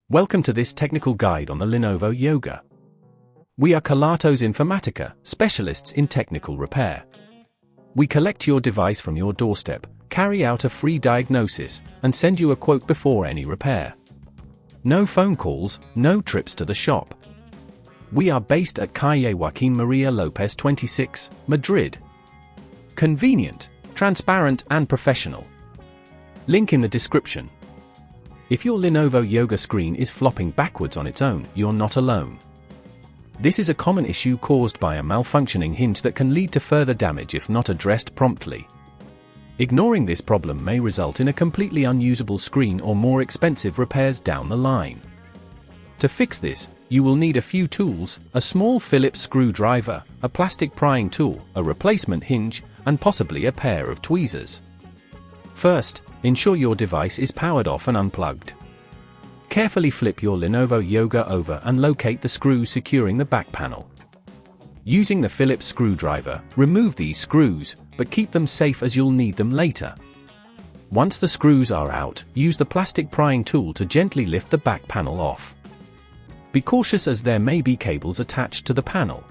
Welcome to this technical guide on the Lenovo Yoga. We are Kelatos Informatica, specialists in technical repair. We collect your device from your doorstep, carry out a free diagnosis, and send you a quote before any repair. No phone calls, no trips to the shop. We are based at Calle Joaquín María López 26, Madrid. Convenient, transparent and professional. Link in the description. If your Lenovo Yoga screen is flopping backwards on its own, you're not alone. This is a common issue caused by a malfunctioning hinge that can lead to further damage if not addressed promptly. Ignoring this problem may result in a completely unusable screen or more expensive repairs down the line. To fix this, you will need a few tools: a small Phillips screwdriver, a plastic prying tool, a replacement hinge, and possibly a pair of tweezers. First, ensure your device is powered off and unplugged. Carefully flip your Lenovo Yoga over and locate the screws securing the back panel. Using the Phillips screwdriver, remove these screws, but keep them safe as you'll need them later. Once the screws are out, use the plastic prying tool to gently lift the back panel off. Be cautious as there may be cables attached to the panel.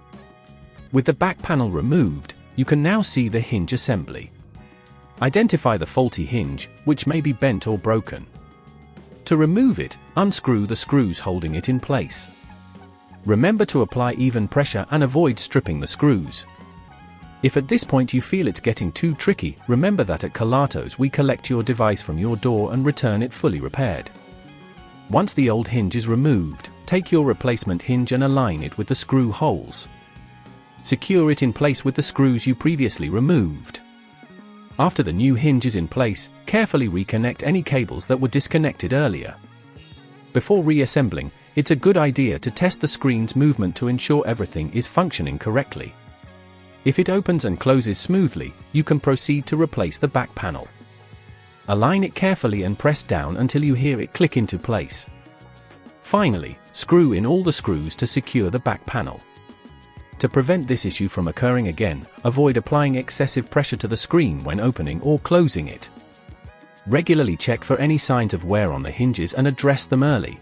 With the back panel removed, you can now see the hinge assembly. Identify the faulty hinge, which may be bent or broken. To remove it, unscrew the screws holding it in place. Remember to apply even pressure and avoid stripping the screws. If at this point you feel it's getting too tricky, remember that at Kelatos we collect your device from your door and return it fully repaired. Once the old hinge is removed, take your replacement hinge and align it with the screw holes. Secure it in place with the screws you previously removed. After the new hinge is in place, carefully reconnect any cables that were disconnected earlier. Before reassembling, it's a good idea to test the screen's movement to ensure everything is functioning correctly. If it opens and closes smoothly, you can proceed to replace the back panel. Align it carefully and press down until you hear it click into place. Finally, screw in all the screws to secure the back panel. To prevent this issue from occurring again, avoid applying excessive pressure to the screen when opening or closing it. Regularly check for any signs of wear on the hinges and address them early.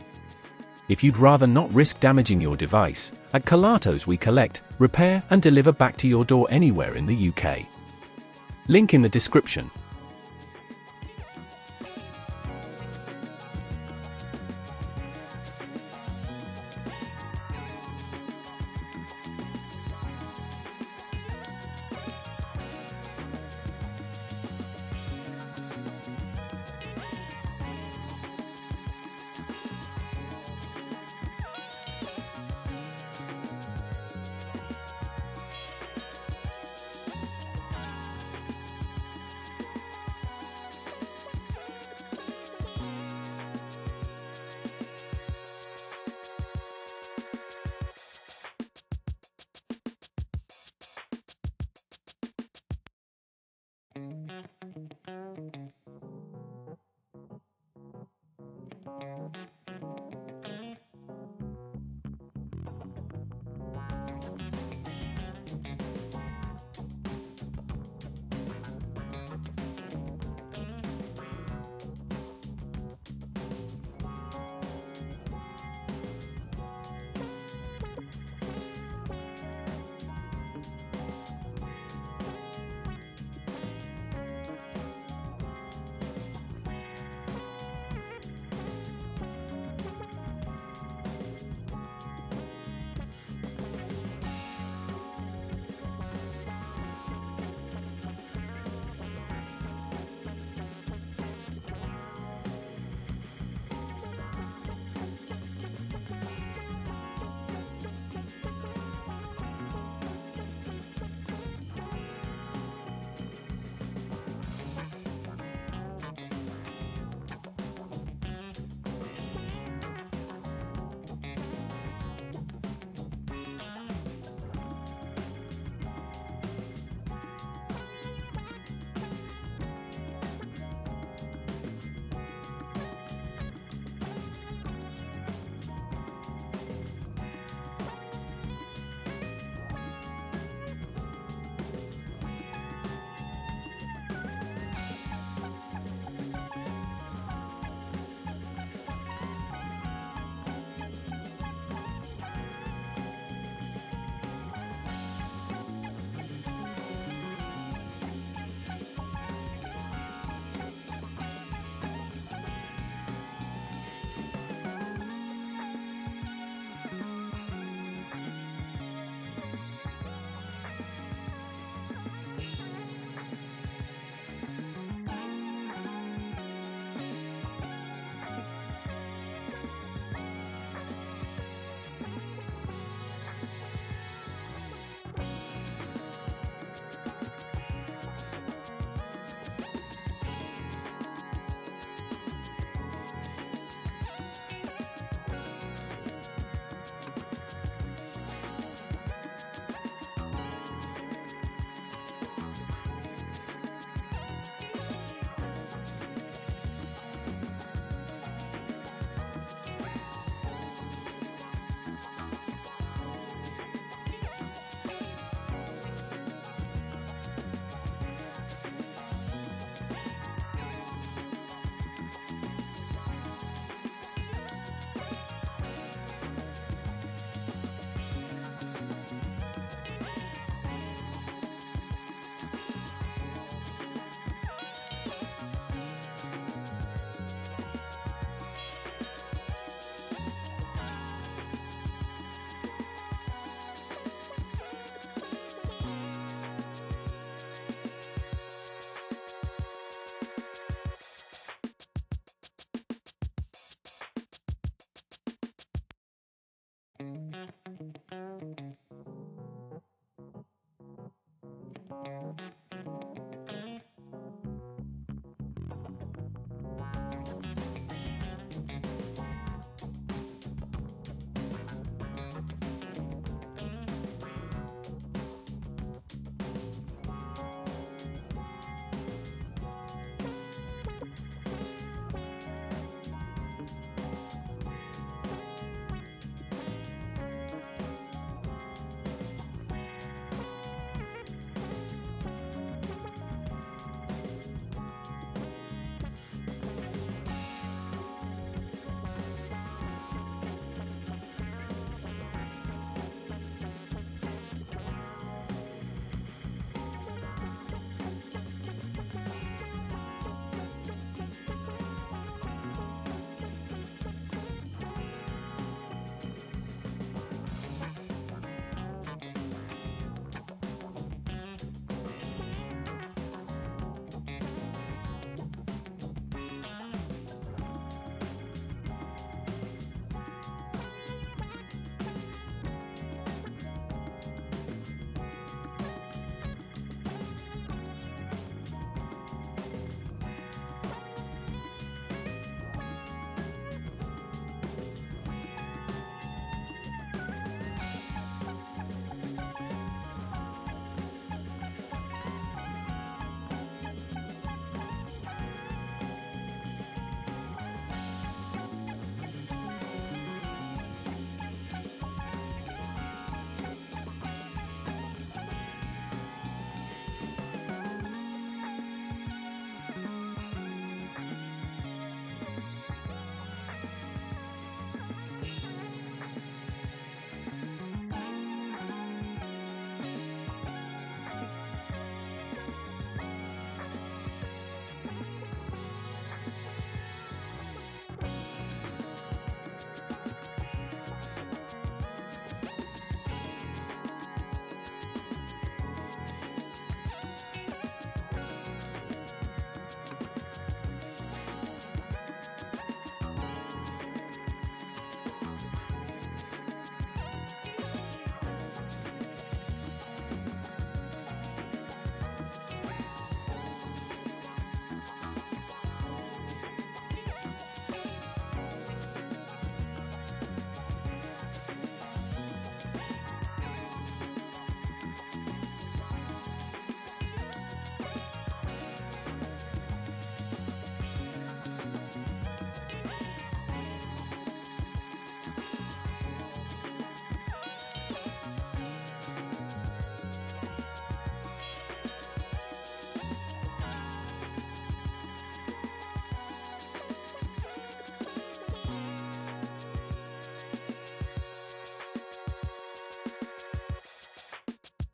If you'd rather not risk damaging your device, at Kelatos we collect, repair and deliver back to your door anywhere in the UK. Link in the description.